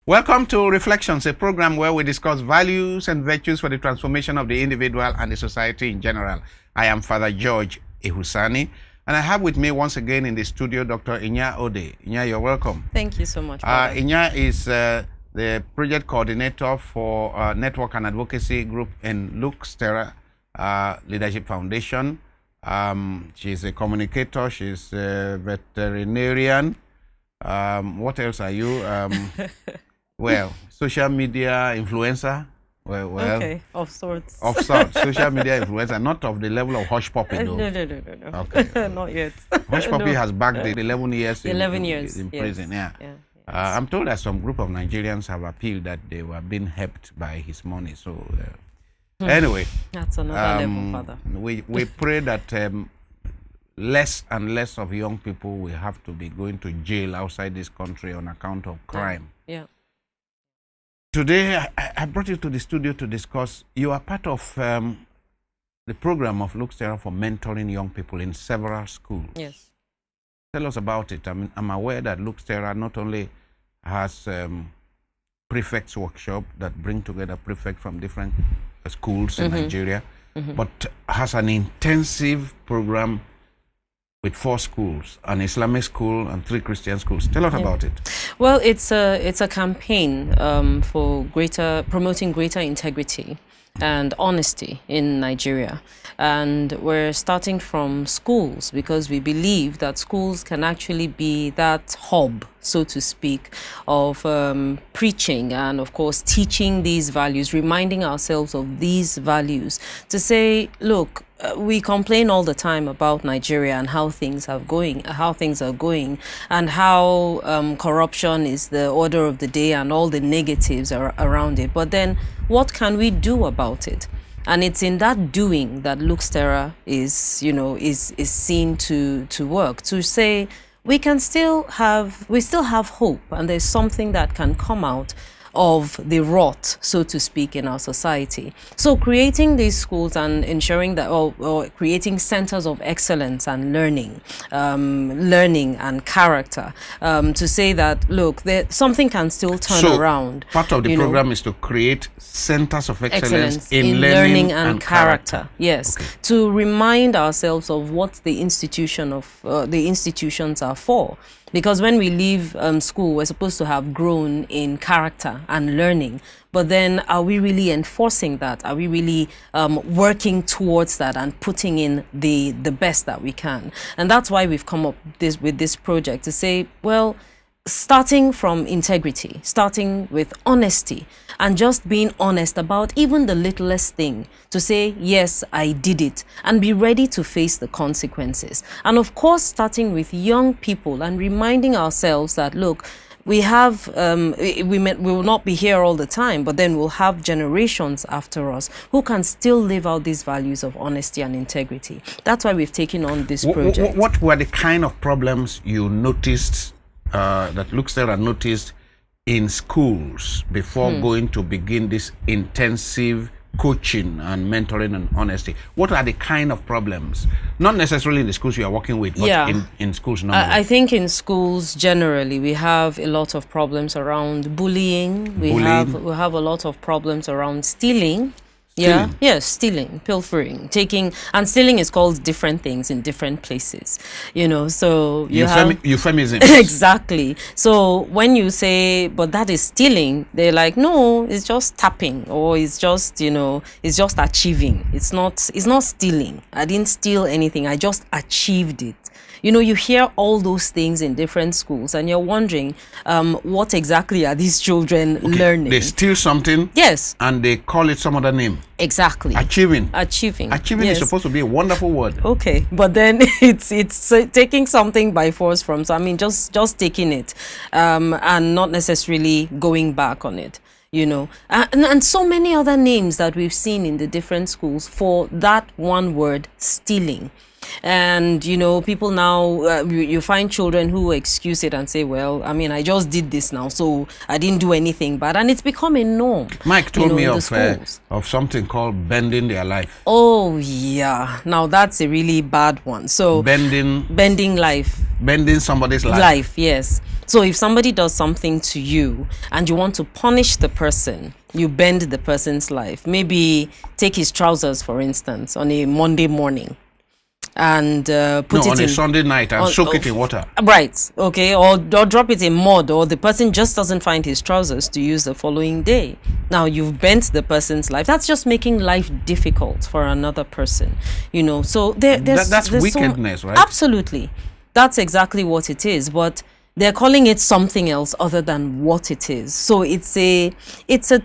Welcome to Reflections, a program where we discuss values and virtues for the transformation of the individual and the society in general. I am Father George Ehusani, and I have with me once again in the studio Dr. Inya Ode. Inya, you're welcome. Thank you so much. Inya is the project coordinator for Network and Advocacy Group in Lux Terra Leadership Foundation. She's a communicator, she's a veterinarian. What else are you? Well, social media influencer. Well, okay, of sorts. Of sorts. Social media influencer, not of the level of Hush Puppy, though. No. Okay. Not yet. Hush Puppy has backed the 11 years in prison. Yeah. I'm told that some group of Nigerians have appealed that they were being helped by his money. So, anyway. That's another level, Father. We pray that less and less of young people will have to be going to jail outside this country on account of crime. Yeah. Today, I brought you to the studio to discuss. You are part of the program of Lux Terra for mentoring young people in several schools. Yes. Tell us about it. I'm aware that Lux Terra not only has prefects workshop that bring together prefects from different schools in Nigeria, but has an intensive program with 4 schools, an Islamic school and 3 Christian schools. Tell us about it. Well, it's a campaign for promoting greater integrity and honesty in Nigeria. And we're starting from schools because we believe that schools can actually be that hub, so to speak, of preaching and, of course, teaching these values, reminding ourselves of these values to say, look, we complain all the time about Nigeria and how things are going, and how corruption is the order of the day and all the negatives are around it. But then what can we do about it? And it's in that doing that Lux Terra is seen to work, to say we still have hope, and there's something that can come out of the rot, so to speak, in our society. So creating these schools and ensuring that, or creating centers of excellence and learning and character, to say that, look, something can still turn around. Part of the program is to create centers of excellence in learning and character. Yes, okay. To remind ourselves of what the institutions are for. Because when we leave school, we're supposed to have grown in character and learning. But then are we really enforcing that? Are we really working towards that and putting in the best that we can? And that's why we've come up with this project to say, well, starting from integrity, starting with honesty, and just being honest about even the littlest thing, to say, yes, I did it, and be ready to face the consequences. And of course, starting with young people and reminding ourselves that, look, we have, we will not be here all the time, but then we'll have generations after us who can still live out these values of honesty and integrity. That's why we've taken on this project. What were the kind of problems you noticed that Lux Terra noticed in schools before going to begin this intensive coaching and mentoring and honesty? What are the kind of problems? Not necessarily in the schools you are working with, but in schools normally. I think in schools generally we have a lot of problems around bullying. We have a lot of problems around stealing. Yeah, yes, stealing, pilfering, taking, and stealing is called different things in different places, so you have euphemism. Exactly. So when you say, but that is stealing, they're like, no, it's just tapping, or it's just, it's just achieving. It's not stealing. I didn't steal anything. I just achieved it. You hear all those things in different schools, and you're wondering, what exactly are these children learning? They steal something, yes, and they call it some other name. Exactly. Achieving yes. is supposed to be a wonderful word. Okay, but then it's taking something by force from. So just taking it, and not necessarily going back on it. And so many other names that we've seen in the different schools for that one word, stealing. And people now, you find children who excuse it and say, well, I just did this now, so I didn't do anything bad, and it's become a norm. Mike told me of something called bending their life. Oh yeah, now that's a really bad one. So bending life, bending somebody's life. Yes. So if somebody does something to you and you want to punish the person, you bend the person's life. Maybe take his trousers, for instance, on a Monday morning and put it on in a Sunday night and soak it in water. Right. Okay. Or drop it in mud, or the person just doesn't find his trousers to use the following day. Now you've bent the person's life. That's just making life difficult for another person. So That's there's wickedness, right? Absolutely. That's exactly what it is. But they're calling it something else other than what it is. So it's a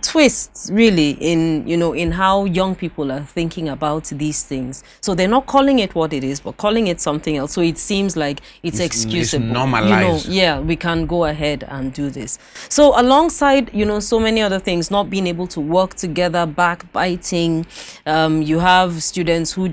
twist, really, in how young people are thinking about these things. So they're not calling it what it is, but calling it something else. So it seems like it's excusable. It's normalized. We can go ahead and do this. So alongside, so many other things, not being able to work together, backbiting, you have students who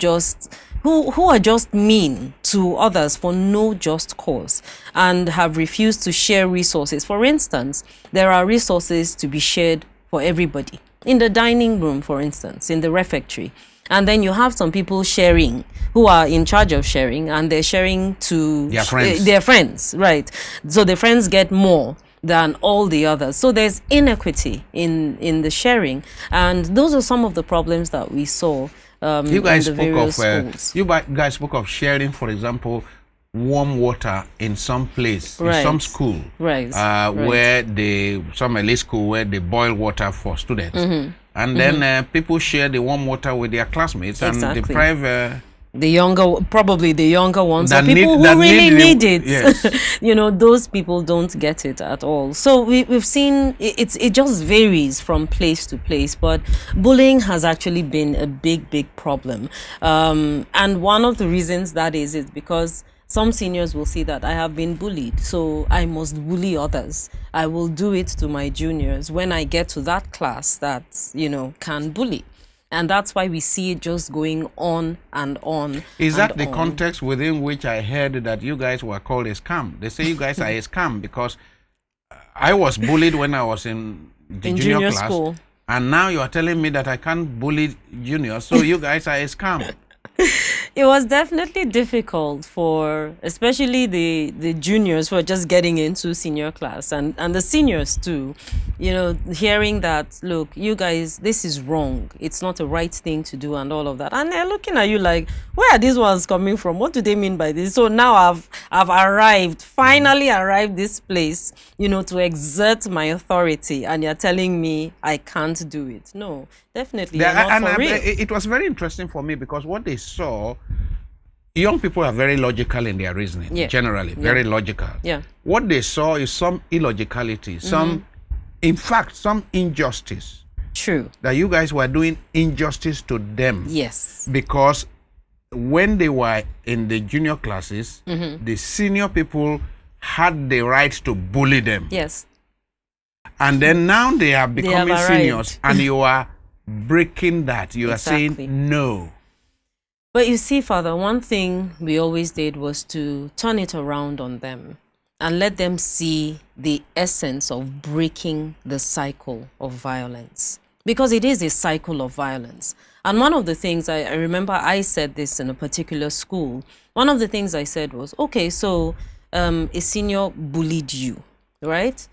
are just mean to others for no just cause and have refused to share resources. For instance, there are resources to be shared for everybody. In the dining room, for instance, in the refectory. And then you have some people sharing who are in charge of sharing, and they're sharing to their friends, right? So the friends get more than all the others. So there's inequity in the sharing. And those are some of the problems that we saw. You guys spoke of sharing, for example, warm water in some place, in some school, where some elite school where they boil water for students, and then people share the warm water with their classmates and deprive the younger ones, or people who really need it. Yes. Those people don't get it at all. So we've seen it just varies from place to place, but bullying has actually been a big problem. And one of the reasons that is because some seniors will see that I have been bullied, so I must bully others. I will do it to my juniors when I get to that class that, can bully. And that's why we see it just going on and on. Is that the context within which I heard that you guys were called a scam? They say you guys are a scam because I was bullied when I was in the junior class. School. And now you are telling me that I can't bully juniors, so you guys are a scam. It was definitely difficult for especially the juniors who are just getting into senior class, and the seniors too, hearing that, look, you guys, this is wrong, it's not a right thing to do and all of that, and they're looking at you like, where are these ones coming from? What do they mean by this? So now I've finally arrived this place, to exert my authority, and you're telling me I can't do it. No, definitely. It was very interesting for me because what they saw, young people are very logical in their reasoning, generally, very logical. Yeah. What they saw is some illogicality, in fact, some injustice. True. That you guys were doing injustice to them. Yes. Because when they were in the junior classes, the senior people had the right to bully them. Yes. And then now they are becoming seniors, and you are breaking that. You are saying no. But you see, Father, one thing we always did was to turn it around on them and let them see the essence of breaking the cycle of violence. Because it is a cycle of violence. And one of the things I remember I said this in a particular school. One of the things I said was, okay, so a senior bullied you, right?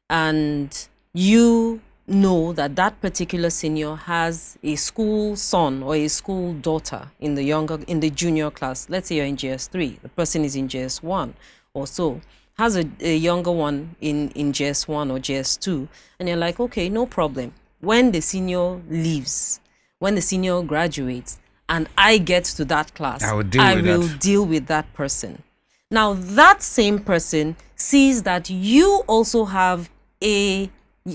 And you know that particular senior has a school son or a school daughter in the junior class. Let's say you're in JS3, the person is in JS1 or so, has a younger one in JS1 or JS2, and you're like, okay, no problem. When the senior leaves, when the senior graduates, and I get to that class, I will deal with that person. Now that same person sees that you also have a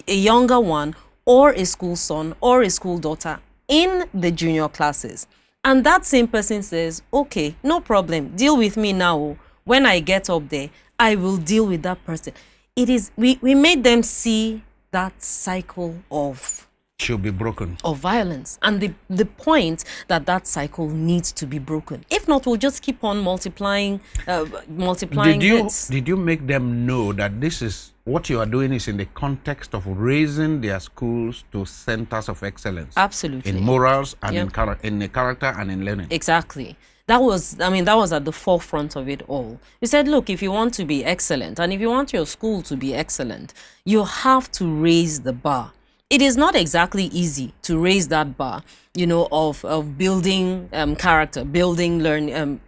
younger one or a school son or a school daughter in the junior classes. And that same person says, okay, no problem, deal with me now. When I get up there, I will deal with that person. It is, we made them see that cycle of should be broken, of violence, and the point that cycle needs to be broken. If not, we'll just keep on multiplying Did you make them know that this is what you are doing is in the context of raising their schools to centers of excellence? Absolutely. In morals and in the character and in learning. Exactly. That was, I mean, that was at the forefront of it all. We said, look, if you want to be excellent, and if you want your school to be excellent, you have to raise the bar. It is not exactly easy to raise that bar, you know, of building character, building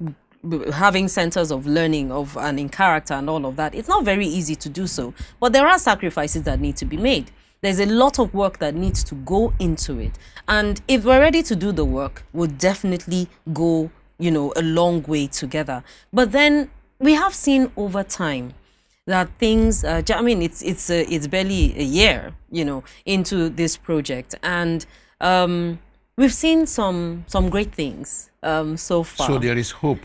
having centers of learning and in character and all of that. It's not very easy to do so, but there are sacrifices that need to be made. There's a lot of work that needs to go into it. And if we're ready to do the work, we'll definitely go, you know, a long way together. But then we have seen over time that things, I mean, it's barely a year, you know, into this project. And we've seen some great things so far. So there is hope.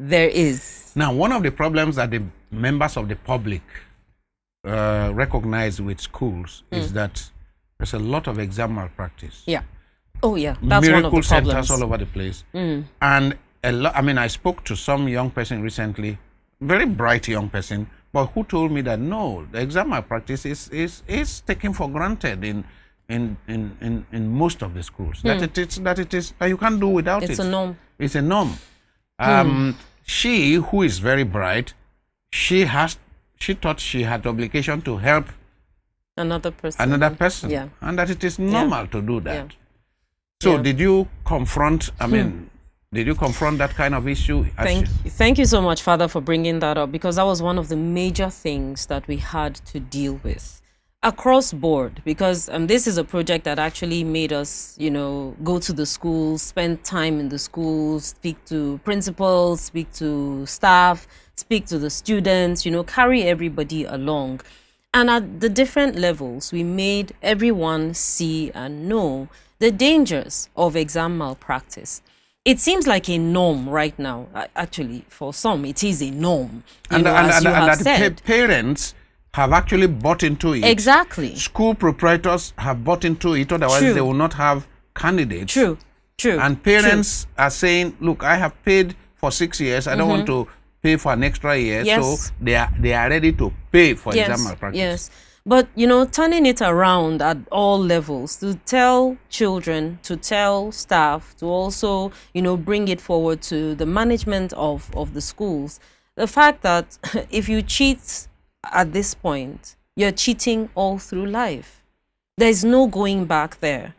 There is. Now, one of the problems that the members of the public recognize with schools is that there's a lot of exam malpractice. Yeah. Oh, yeah. That's Miracle one of the problems. centers all over the place. And I mean, I spoke to some young person recently, very bright young person, but who told me that no, the exam malpractice is taken for granted in most of the schools. That you can't do without it. It's a norm. It's a norm. She, who is very bright, she thought she had the obligation to help another person. Yeah. And that it is normal to do that. Yeah. So did you confront, did you confront that kind of issue? Thank you so much, Father, for bringing that up, because that was one of the major things that we had to deal with across board, because this is a project that actually made us, you know, go to the schools, spend time in the schools, speak to principals, speak to staff, speak to the students, you know, carry everybody along. And at the different levels, we made everyone see and know the dangers of exam malpractice. It seems like a norm right now. Actually, for some, it is a norm. And that parents have actually bought into it. Exactly. School proprietors have bought into it, otherwise they will not have candidates. True. And parents are saying, look, I have paid for 6 years. I don't want to pay for an extra year. Yes. So they are ready to pay for exam malpractice. Yes. But, you know, turning it around at all levels to tell children, to tell staff, to also, you know, bring it forward to the management of the schools. The fact that if you cheat at this point, you're cheating all through life. There's no going back there.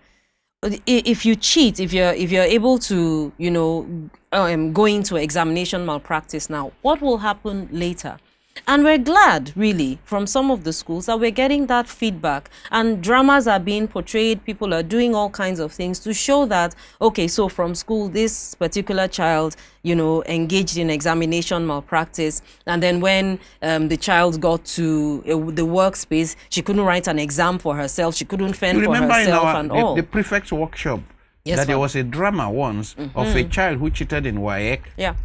If you cheat, if you're able to, you know, go into examination malpractice now, what will happen later? And we're glad, really, from some of the schools that we're getting that feedback, and dramas are being portrayed. People are doing all kinds of things to show that, okay, so from school, this particular child, you know, engaged in examination malpractice. And then when the child got to the workspace, she couldn't write an exam for herself. She couldn't fend for herself and all. The prefect's workshop, that there was a drama once of a child who cheated in WAEC,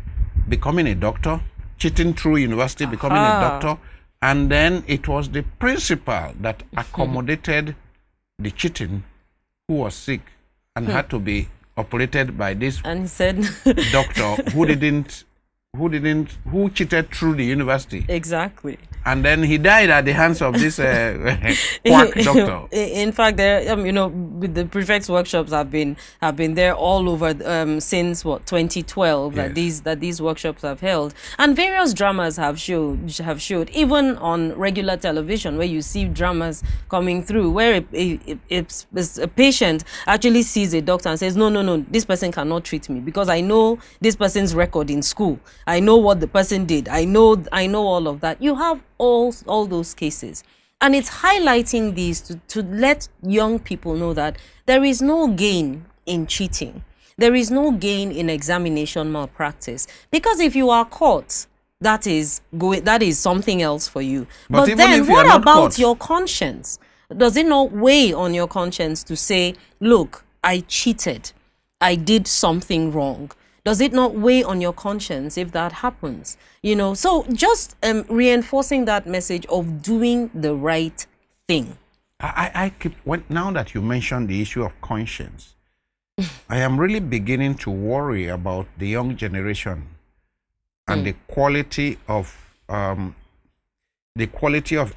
becoming a doctor, cheating through university, becoming a doctor, and then it was the principal that accommodated the cheating, who was sick and had to be operated by this doctor who cheated through the university. Exactly. And then he died at the hands of this quack doctor. In fact, there, you know, with the prefects workshops have been there all over since 2012 that these workshops have held, and various dramas have showed even on regular television, where you see dramas coming through where a patient actually sees a doctor and says, no, this person cannot treat me because I know this person's record in school. I know what the person did. I know all of that. You have all those cases, and it's highlighting these to let young people know that there is no gain in cheating. There is no gain in examination malpractice, because if you are caught, that is something else for you. But then what about your conscience? Does it not weigh on your conscience to say, look, I cheated, I did something wrong? Does it not weigh on your conscience if that happens? You know, so just reinforcing that message of doing the right thing. Now that you mentioned the issue of conscience, I am really beginning to worry about the young generation and the quality of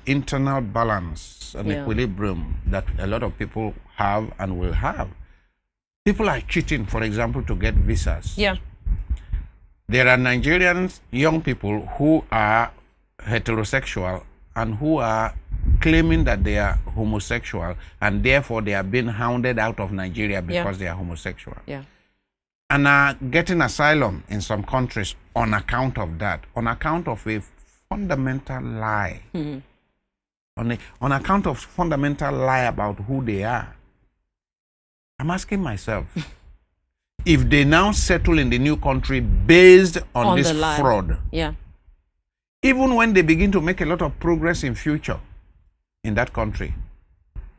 internal balance and equilibrium that a lot of people have and will have. People are cheating, for example, to get visas. Yeah. there are Nigerians, young people who are heterosexual and who are claiming that they are homosexual, and therefore they are being hounded out of Nigeria because they are homosexual. Yeah. And are getting asylum in some countries on account of that, on account of a fundamental lie. On account of fundamental lie about who they are. I'm asking myself, if they now settle in the new country based on this fraud, even when they begin to make a lot of progress in future in that country,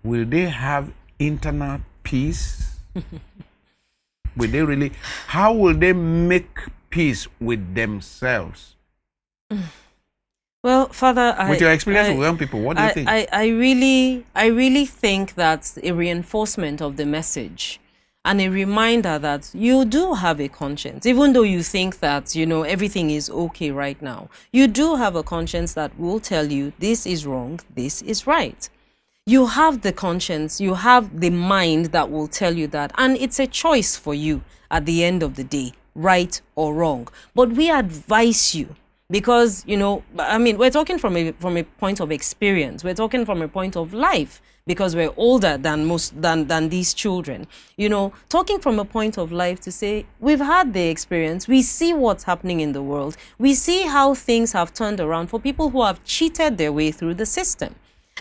will they have internal peace? Will they really? How will they make peace with themselves? Well, Father, with your experience with young people, what do you think? I really think that's a reinforcement of the message and a reminder that you do have a conscience, even though you think that, you know, everything is okay right now. You do have a conscience that will tell you this is wrong, this is right. You have the conscience, you have the mind that will tell you that, and it's a choice for you at the end of the day, right or wrong. But we advise you, because, you know, I mean, we're talking from a point of experience. We're talking from a point of life, because we're older than these children. You know, talking from a point of life to say, we've had the experience. We see what's happening in the world. We see how things have turned around for people who have cheated their way through the system.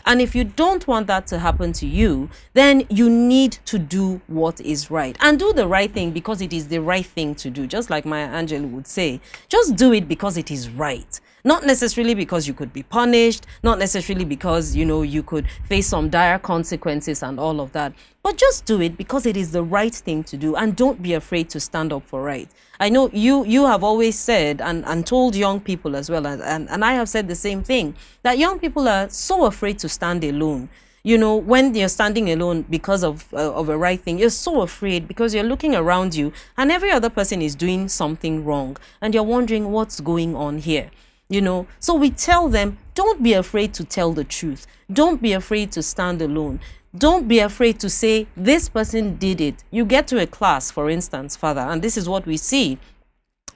And if you don't want that to happen to you, then you need to do what is right. And do the right thing because it is the right thing to do. Just like Maya Angelou would say, just do it because it is right. Not necessarily because you could be punished, not necessarily because, you know, you could face some dire consequences and all of that. But just do it because it is the right thing to do, and don't be afraid to stand up for right. I know you have always said and told young people as well, and I have said the same thing, that young people are so afraid to stand alone. You know, when you're standing alone because of a right thing, you're so afraid because you're looking around you and every other person is doing something wrong and you're wondering what's going on here. You know, so we tell them, don't be afraid to tell the truth. Don't be afraid to stand alone. Don't be afraid to say, this person did it. You get to a class, for instance, Father, and this is what we see,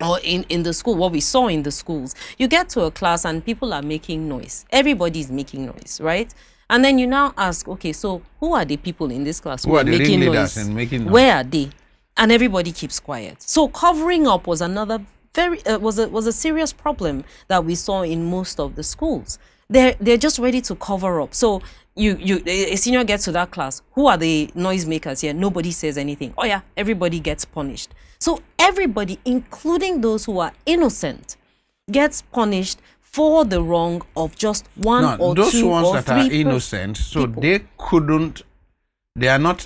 or in the school, what we saw in the schools. You get to a class and people are making noise. Everybody's making noise, right? And then you now ask, okay, so who are the people in this class who are making noise? And making noise? Where are they? And everybody keeps quiet. So covering up was another was a serious problem that we saw in most of the schools. They're just ready to cover up. So a senior gets to that class. Who are the noisemakers here? Nobody says anything. Oh yeah, everybody gets punished. So everybody, including those who are innocent, gets punished for the wrong of just one or two or three. Those ones that are innocent, so they are not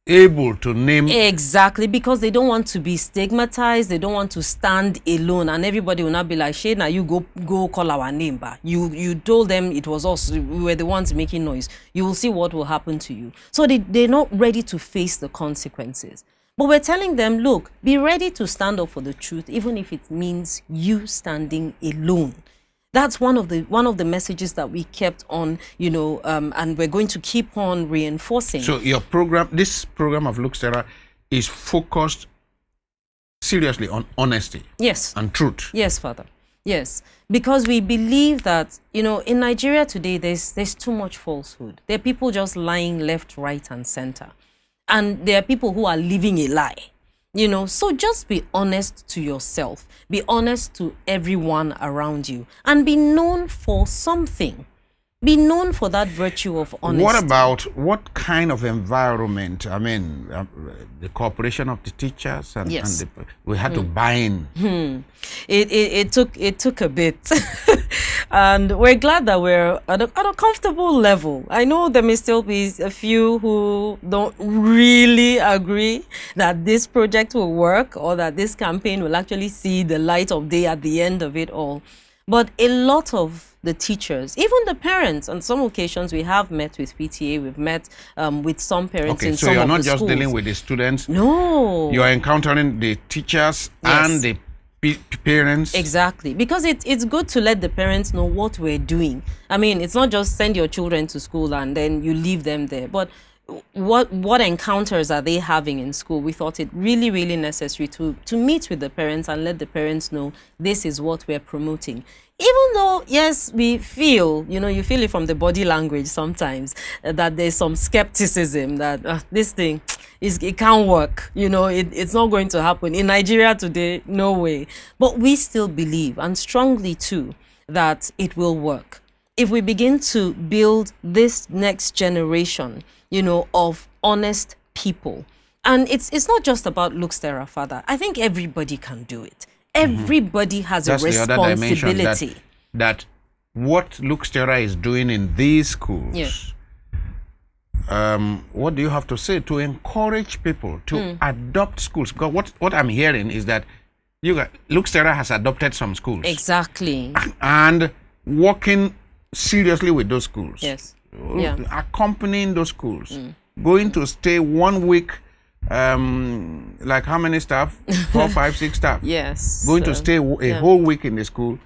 able to name. Exactly, because they don't want to be stigmatized. They don't want to stand alone, and everybody will not be like, "Shey, now you go call our name back. You told them it was us. We were the ones making noise. You will see what will happen to you." So they're not ready to face the consequences. But we're telling them, look, be ready to stand up for the truth, even if it means you standing alone. That's one of the messages that we kept on, you know, and we're going to keep on reinforcing. So this program of Lux Terra is focused seriously on honesty. Yes. And truth. Yes, Father. Yes. Because we believe that, you know, in Nigeria today, there's too much falsehood. There are people just lying left, right, and center. And there are people who are living a lie. You know, so just be honest to yourself, be honest to everyone around you, and be known for something. Be known for that virtue of honesty. What kind of environment? I mean, the cooperation of the teachers and we had to buy in. It took a bit, and we're glad that we're at a comfortable level. I know there may still be a few who don't really agree that this project will work or that this campaign will actually see the light of day at the end of it all. But a lot of the teachers, even the parents, on some occasions we have met with PTA, we've met with some parents in some of the schools. So you're not just dealing with the students. No. You're encountering the teachers and the parents. Exactly. Because it's good to let the parents know what we're doing. I mean, it's not just send your children to school and then you leave them there. But what encounters are they having in school, we thought it really, really necessary to meet with the parents and let the parents know this is what we're promoting. Even though, yes, we feel, you feel it from the body language sometimes, that there's some skepticism that this thing, it can't work, it's not going to happen. In Nigeria today, no way. But we still believe, and strongly too, that it will work. If we begin to build this next generation, of honest people. And it's not just about Lux Terra, Father. I think everybody can do it. Everybody has That's a responsibility. The other dimension, that what Lux Terra is doing in these schools, what do you have to say to encourage people to adopt schools? Because what I'm hearing is that Lux Terra has adopted some schools. Exactly. And working seriously with those schools. Yes. Accompanying those schools. Going to stay 1 week, like how many staff? 4, 5, 6 staff. Yes. Going to stay a whole week in the school.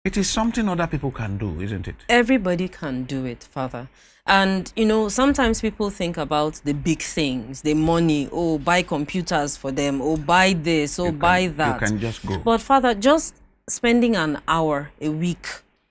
It is something other people can do, isn't it? Everybody can do it, Father. And, sometimes people think about the big things, the money, buy computers for them, buy this, buy that. You can just go. But, Father, just spending an hour a week,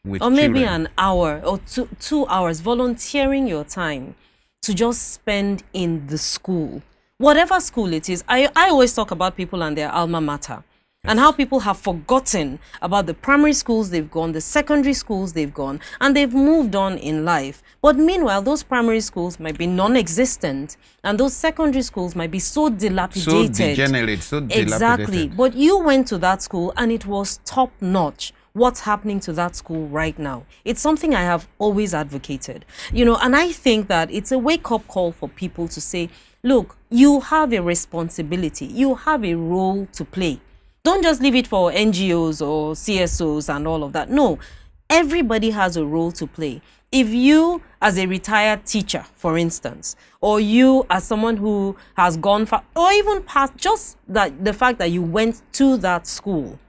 with or maybe children. an hour or 2 hours, volunteering your time to just spend in the school, whatever school it is. I always talk about people and their alma mater. And how people have forgotten about the primary schools they've gone, the secondary schools they've gone, and they've moved on in life. But meanwhile, those primary schools might be non-existent, and those secondary schools might be so dilapidated. So degenerate, so dilapidated. Exactly. But you went to that school, and it was top-notch. What's happening to that school right now? It's something I have always advocated. And I think that it's a wake-up call for people to say, look, you have a responsibility. You have a role to play. Don't just leave it for NGOs or CSOs and all of that. No, everybody has a role to play. If you, as a retired teacher, for instance, or you as someone who has gone far, or even past just the fact that you went to that school,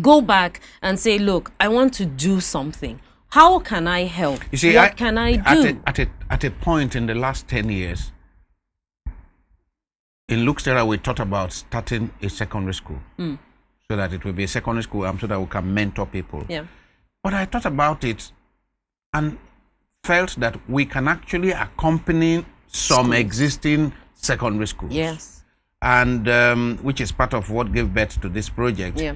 go back and say, look, I want to do something. How can I help? You see, what can I do? At a point in the last 10 years, in Lux Terra, we thought about starting a secondary school so that it will be a secondary school so that we can mentor people. Yeah. But I thought about it and felt that we can actually accompany some existing secondary schools. Yes. And which is part of what gave birth to this project. Yeah.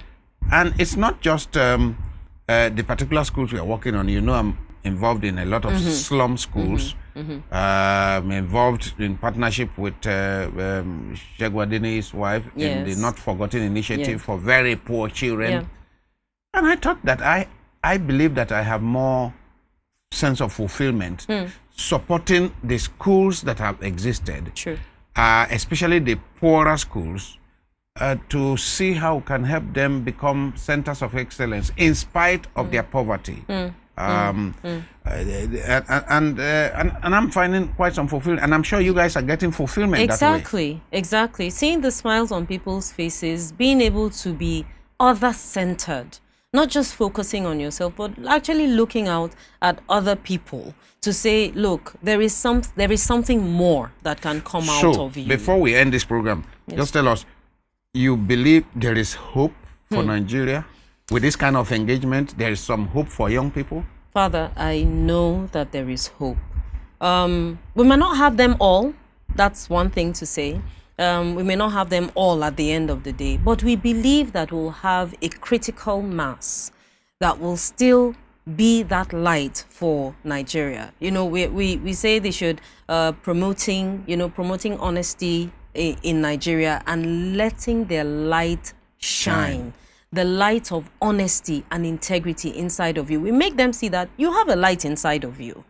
And it's not just the particular schools we are working on. I'm involved in a lot of slum schools. Involved in partnership with Shegwadini's wife in the Not Forgotten Initiative for very poor children. Yeah. And I thought that I believe that I have more sense of fulfillment supporting the schools that have existed. True. Especially the poorer schools, to see how we can help them become centers of excellence in spite of their poverty. And I'm finding quite some fulfillment, and I'm sure you guys are getting fulfillment that way. Exactly. Seeing the smiles on people's faces, being able to be other-centered, not just focusing on yourself, but actually looking out at other people to say, look, there is something more that can come out of you. Before we end this program, just tell us, you believe there is hope for Nigeria? With this kind of engagement, there is some hope for young people? Father, I know that there is hope. We may not have them all. That's one thing to say. We may not have them all at the end of the day, but we believe that we'll have a critical mass that will still be that light for Nigeria. We say they should promoting honesty in Nigeria and letting their light shine. The light of honesty and integrity inside of you. We make them see that you have a light inside of you.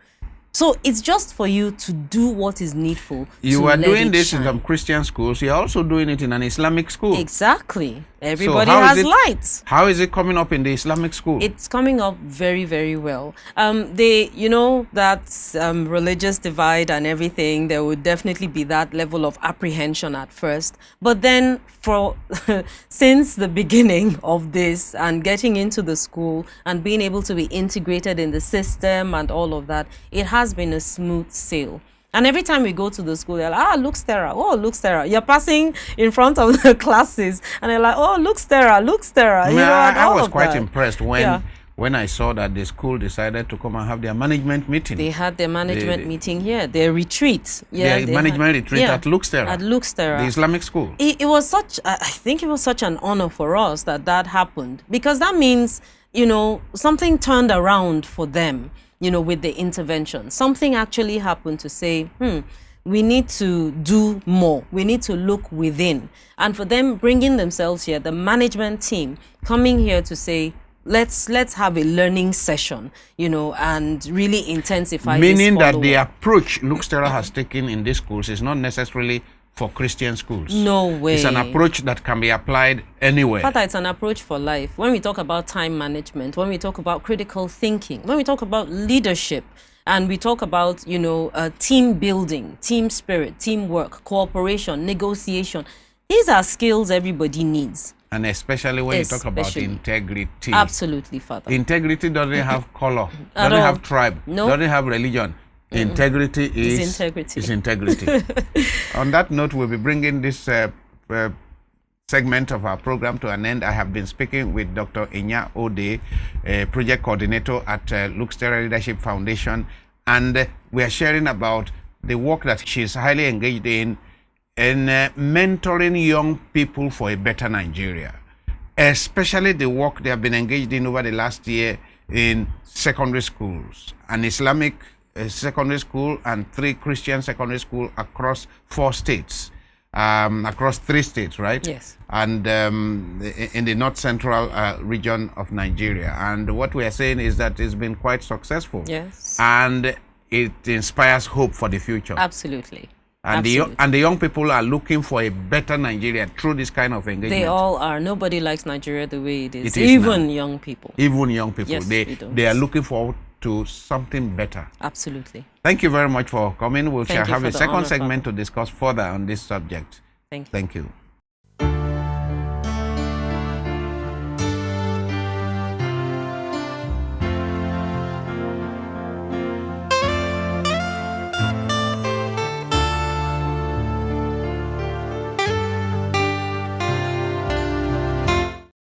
So it's just for you to do what is needful. You are doing this in some Christian schools. You are also doing it in an Islamic school. Exactly. Everybody has lights. How is it coming up in the Islamic school? It's coming up very, very well. That religious divide and everything, there would definitely be that level of apprehension at first. But then since the beginning of this and getting into the school and being able to be integrated in the system and all of that, it has been a smooth sail. And every time we go to the school, they're like, Lux Terra, oh, Lux Terra. You're passing in front of the classes, and they're like, oh, Lux Terra, Lux Terra. You know, I was quite that. impressed when I saw that the school decided to come and have their management meeting. They had their management meeting here, their retreat. Yeah, their management retreat at Lux Terra. At Lux Terra. The Islamic school. It was such, I think it was such an honor for us that happened, because that means, you know, something turned around for them, you know, with the intervention. Something actually happened to say, we need to do more. We need to look within. And for them bringing themselves here, the management team coming here to say, let's have a learning session, you know, and really intensify. Meaning that the approach Lux Terra has taken in these schools is not necessarily for Christian schools. No way. It's an approach that can be applied anywhere. But it's an approach for life. When we talk about time management, when we talk about critical thinking, when we talk about leadership, and we talk about, you know, team building, team spirit, teamwork, cooperation, negotiation, these are skills everybody needs. And especially when you talk about integrity. Absolutely, Father. Integrity doesn't have color, doesn't have tribe, doesn't have religion. Integrity is integrity. On that note, we'll be bringing this segment of our program to an end. I have been speaking with Dr. Inya Ode, a project coordinator at Lux Terra Leadership Foundation, and we are sharing about the work that she's highly engaged in mentoring young people for a better Nigeria, especially the work they have been engaged in over the last year in secondary schools, an Islamic secondary school and 3 Christian secondary schools across 4 states, across 3 states, right? Yes. And in the north central region of Nigeria. And what we are saying is that it's been quite successful. Yes. And it inspires hope for the future. Absolutely. And the young people are looking for a better Nigeria through this kind of engagement. They all are. Nobody likes Nigeria the way it is. Even young people. Even young people. Yes, they are looking forward to something better. Absolutely. Thank you very much for coming. We'll have a second segment to discuss further on this subject. Thank you. Thank you.